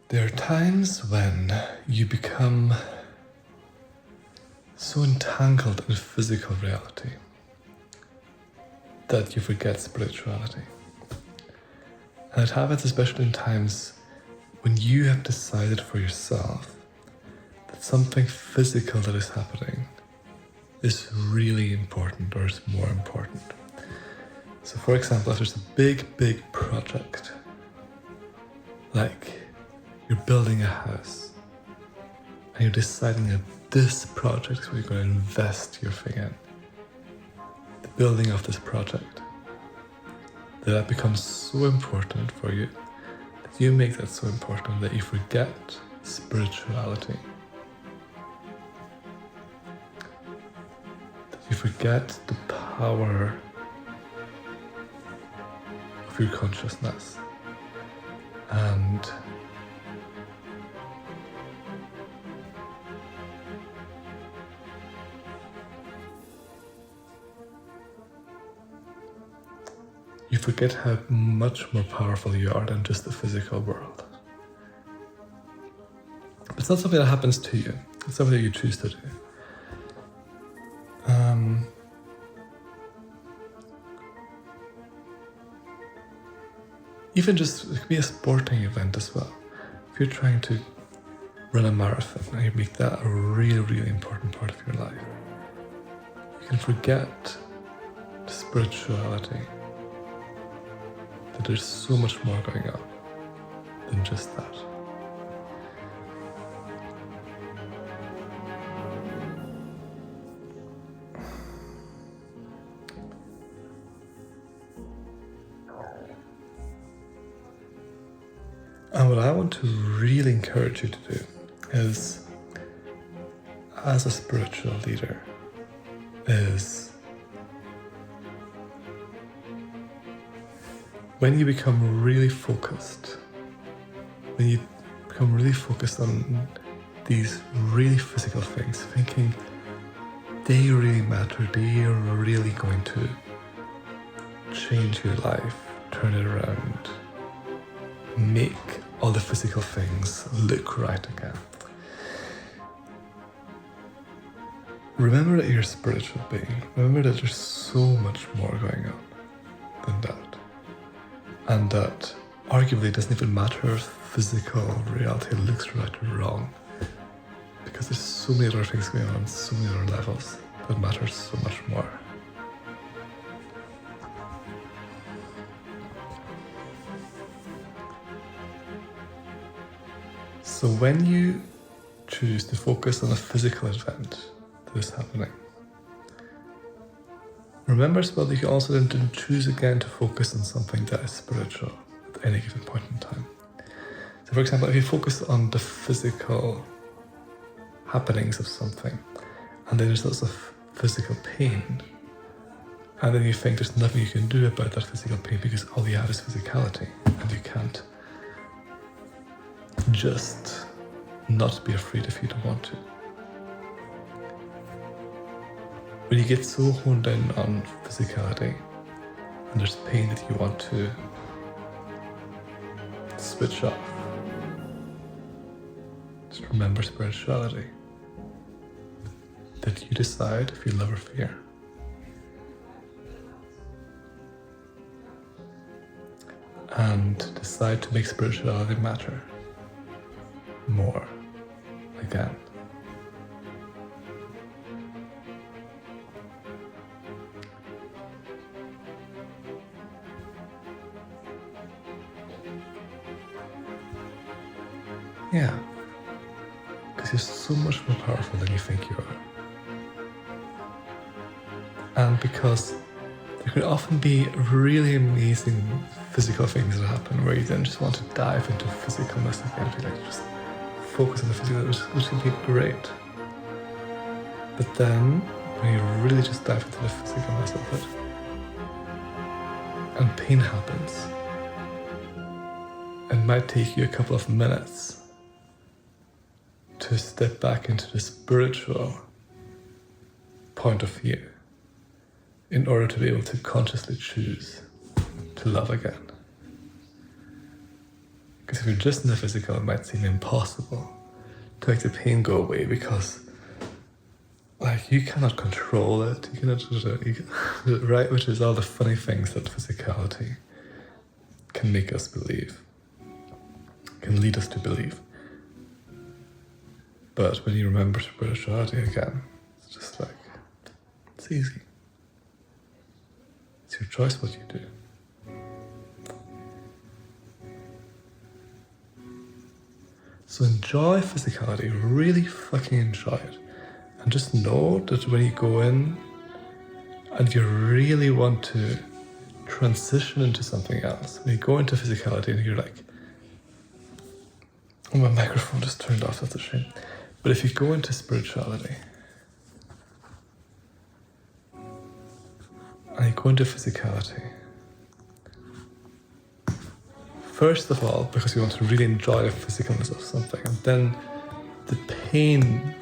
There are times when you become so entangled in physical reality that you forget spirituality. And it happens especially in times when you have decided for yourself that something physical that is happening is really important or is more important. So for example, if there's a big project, like you're building a house and you're deciding that this project is where you're going to invest your thing in, the building of this project, that becomes so important for you, that you make that so important that you forget spirituality. That you forget the power of your consciousness. And you forget how much more powerful you are than just the physical world. But it's not something that happens to you. It's something that you choose to do. Even just, it could be a sporting event as well. If you're trying to run a marathon and you make that a really important part of your life, you can forget the spirituality, that there's so much more going on than just that. And what I want to really encourage you to do is, as a spiritual leader, is when you become really focused, on these really physical things, thinking they really matter, they are really going to change your life, turn it around, make all the physical things look right again. Remember that you're a spiritual being. Remember that there's so much more going on than that. And that arguably it doesn't even matter if physical reality looks right or wrong, because there's so many other things going on, so many other levels that matter so much more. So when you choose to focus on a physical event that is happening, remember as well that you also then choose again to focus on something that is spiritual at any given point in time. So for example, if you focus on the physical happenings of something, and then there's lots of physical pain, and then you think there's nothing you can do about that physical pain because all you have is physicality, and you can't just not be afraid if you don't want to. When you get so honed in on physicality and there's pain that you want to switch off, just remember spirituality. That you decide if you love or fear. And decide to make spirituality matter more again. Yeah, because you're so much more powerful than you think you are. And because there can often be really amazing physical things that happen where you then just want to dive into physicalness again, like just focus on the physical, which can be great. But then, when you really just dive into the physicalness of it, and pain happens, it might take you a couple of minutes to step back into the spiritual point of view in order to be able to consciously choose to love again. Because if you're just in the physical, it might seem impossible to make the pain go away because, like, you cannot control it. You cannot, right? Which is all the funny things that physicality can make us believe, can lead us to believe. But when you remember spirituality again, it's just like, it's easy. It's your choice what you do. So enjoy physicality, really fucking enjoy it. And just know that when you go in and you really want to transition into something else, when you go into physicality and you're like, oh, my microphone just turned off, that's a shame. But if you go into spirituality and you go into physicality, first of all, because you want to really enjoy the physicalness of something, and then the pain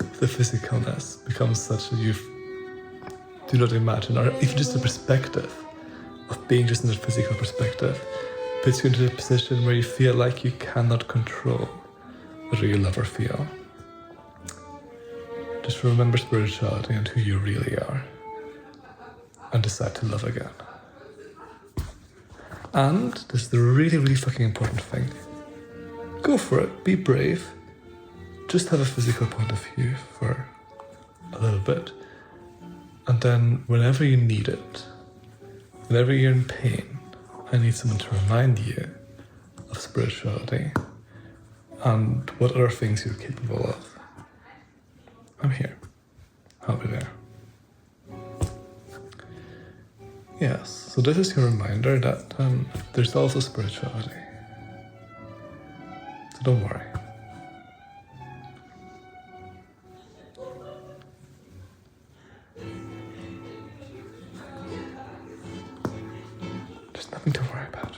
of the physicalness becomes such that you do not imagine, or even just the perspective of being just in the physical perspective puts you into a position where you feel like you cannot control whether you love or feel. Just remember spirituality and who you really are, and decide to love again. And this is the really, really fucking important thing. Go for it, be brave. Just have a physical point of view for a little bit. And then whenever you need it, whenever you're in pain, I need someone to remind you of spirituality and what other things you're capable of. I'm here. I'll be there. Yes, so this is your reminder that there's also spirituality. So don't worry. There's nothing to worry about.